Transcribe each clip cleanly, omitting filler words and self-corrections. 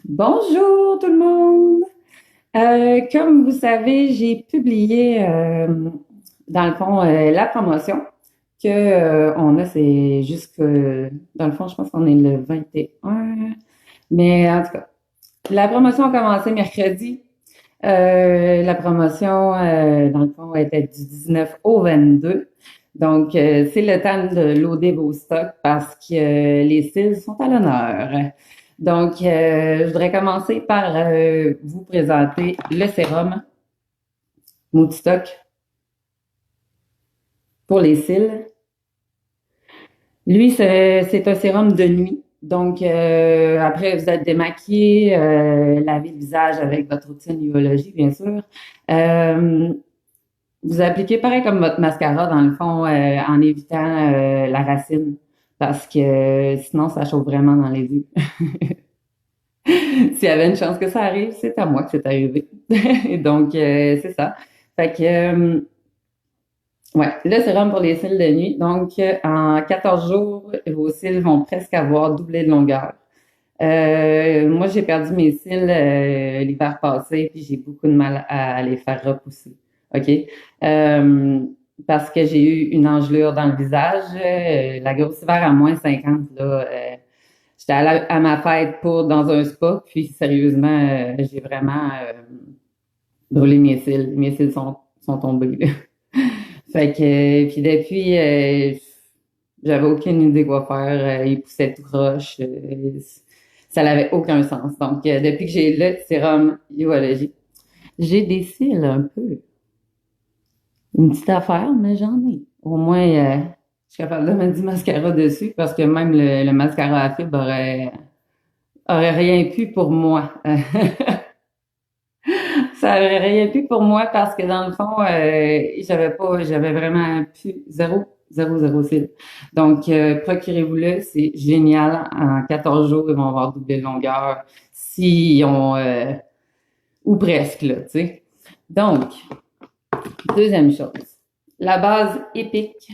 Bonjour tout le monde. Comme vous savez, j'ai publié dans le fond la promotion que on a, c'est jusque dans le fond, je pense qu'on est le 21. Mais en tout cas, la promotion a commencé mercredi. La promotion, dans le fond, était du 19 au 22. Donc, c'est le temps de loader vos stocks parce que les cils sont à l'honneur. Donc, je voudrais commencer par vous présenter le sérum Moodstock pour les cils. Lui, c'est un sérum de nuit. Donc, après, vous êtes démaquillé, lavez le visage avec votre routine biologie, bien sûr. Euh, Vous appliquez pareil comme votre mascara, dans le fond, en évitant la racine, parce que sinon, ça chauffe vraiment dans les yeux. S'il y avait une chance que ça arrive, c'est à moi que c'est arrivé. Donc, c'est ça. Fait que, ouais, le sérum pour les cils de nuit. Donc, en 14 jours, vos cils vont presque avoir doublé de longueur. Moi, j'ai perdu mes cils l'hiver passé, puis j'ai beaucoup de mal à les faire repousser. OK? Euh, Parce que j'ai eu une engelure dans le visage. La grosse hiver à -50, là. J'étais à ma fête pour dans un spa, puis sérieusement, j'ai vraiment brûlé mes cils. Mes cils sont tombés, là. Fait que, puis depuis, j'avais aucune idée quoi faire. Il poussait tout croche. Ça n'avait aucun sens. Donc, depuis que j'ai le sérum Uology, j'ai des cils un peu. Une petite affaire, mais j'en ai. Au moins, je suis capable de mettre du mascara dessus parce que même le mascara à fibre aurait rien pu pour moi. Ça aurait rien pu pour moi parce que dans le fond, j'avais vraiment plus zéro cils. Donc, procurez-vous-le, c'est génial. En 14 jours, ils vont avoir doublé de longueur s'ils ont, ou presque, là, tu sais. Donc, deuxième chose, la base épique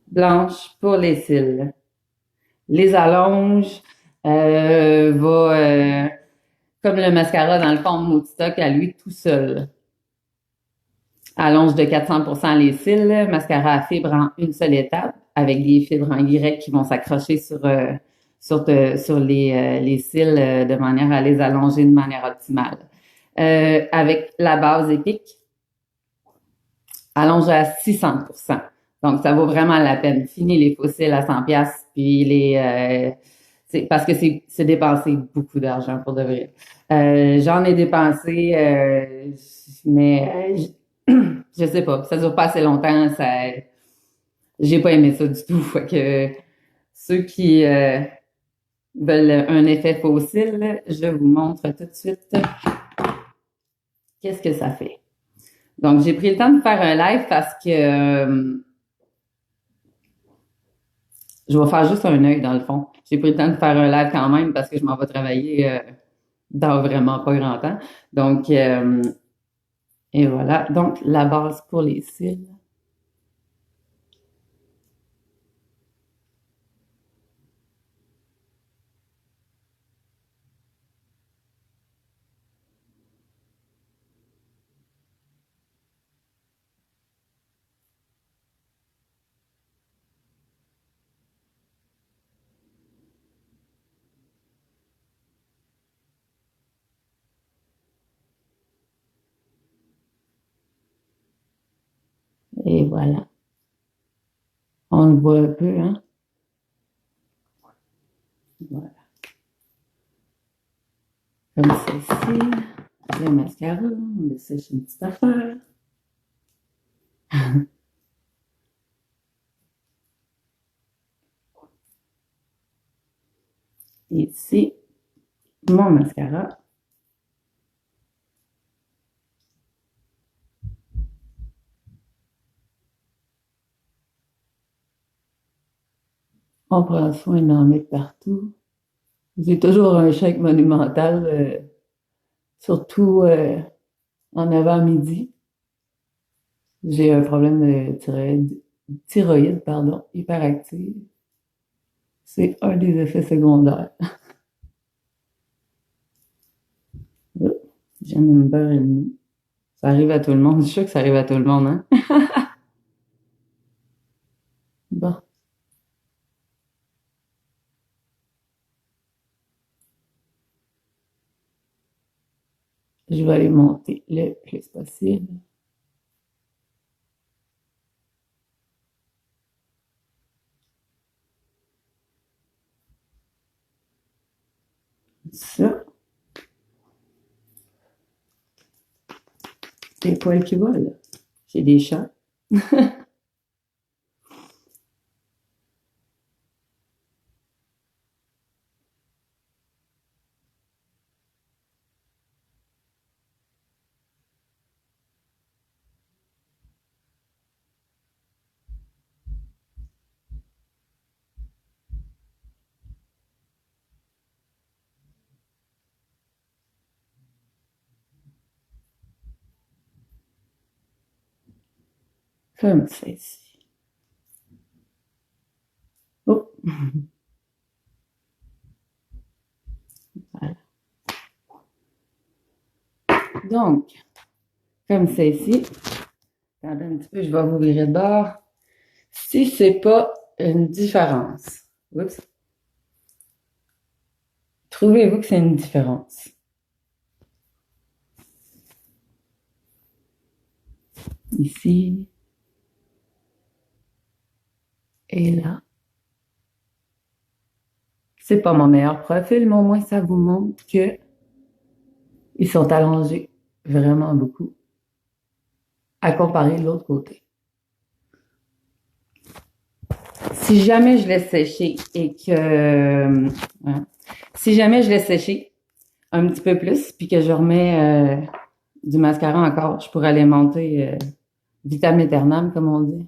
blanche pour les cils. Les allonge, va, comme le mascara dans le fond de Moodstock à lui tout seul. Allonge de 400% les cils, mascara à fibres en une seule étape, avec des fibres en Y qui vont s'accrocher sur les cils de manière à les allonger de manière optimale. Avec la base épique, allonge à 600%. Donc, ça vaut vraiment la peine. Fini les fossiles à 100 pièces puis parce que c'est dépenser beaucoup d'argent pour de vrai. J'en ai dépensé, mais je sais pas, ça dure pas assez longtemps, j'ai pas aimé ça du tout. Fait que ceux qui veulent un effet fossile, je vous montre tout de suite qu'est-ce que ça fait. Donc, j'ai pris le temps de faire un live parce que je vais faire juste un œil dans le fond. J'ai pris le temps de faire un live quand même parce que je m'en vais travailler dans vraiment pas grand temps. Donc, et voilà. Donc, la base pour les cils. Et voilà. On le voit un peu, hein? Voilà. Comme ceci. Le mascara. On le sèche une petite affaire. Et ici, mon mascara. On prend soin d'en mettre partout. J'ai toujours un shake monumental, surtout en avant-midi. J'ai un problème de thyroïde, pardon, hyperactive. C'est un des effets secondaires. J'aime une beurre et demi. Ça arrive à tout le monde. Je suis sûre que ça arrive à tout le monde, hein? Bon, je vais aller monter le plus possible. Ça. Des poils qui volent. J'ai des chats. Comme ça ici. Oh, voilà. Donc, comme ça ici. Attendez un petit peu, je vais vous virer de bord. Si c'est pas une différence, oups, trouvez-vous que c'est une différence? Ici et là. C'est pas mon meilleur profil, mais au moins ça vous montre que ils sont allongés vraiment beaucoup à comparer de l'autre côté. Si jamais je laisse sécher et que si jamais je laisse sécher un petit peu plus puis que je remets du mascara encore, je pourrais aller monter vitam aeternam comme on dit.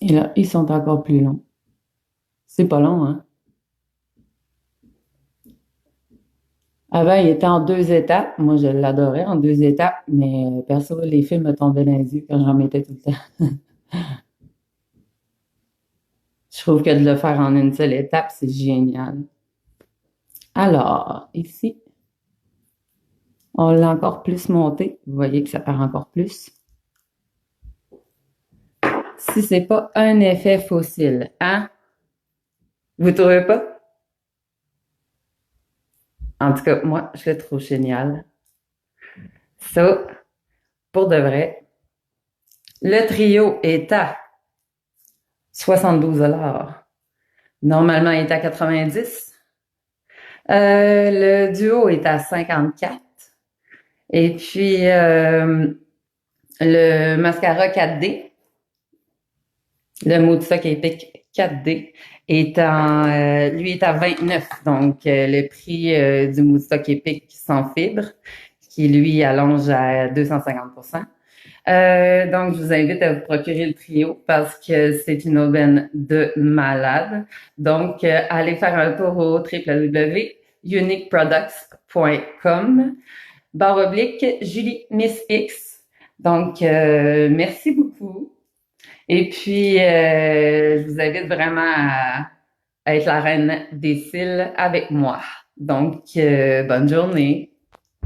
Et là, ils sont encore plus longs. C'est pas long, hein? Avant, il était en deux étapes. Moi, je l'adorais en deux étapes, mais perso, les films me tombaient dans les yeux quand j'en mettais tout le temps. Je trouve que de le faire en une seule étape, c'est génial. Alors, ici, on l'a encore plus monté. Vous voyez que ça part encore plus. Si c'est pas un effet fossile, hein? Vous trouvez pas? En tout cas, moi, je le trouve génial. Ça, pour de vrai, le trio est à 72 $. Normalement, il est à 90. Le duo est à 54. Et puis, le mascara 4D, le Moodstock Epic 4D, lui est à 29. Donc, le prix du Moodstock Epic sans fibre, qui lui allonge à 250%. Donc, je vous invite à vous procurer le trio parce que c'est une aubaine de malade. Donc, allez faire un tour au www.uniqueproducts.com /Julie Miss X. Donc, merci beaucoup. Et puis, je vous invite vraiment à être la reine des cils avec moi. Donc, bonne journée.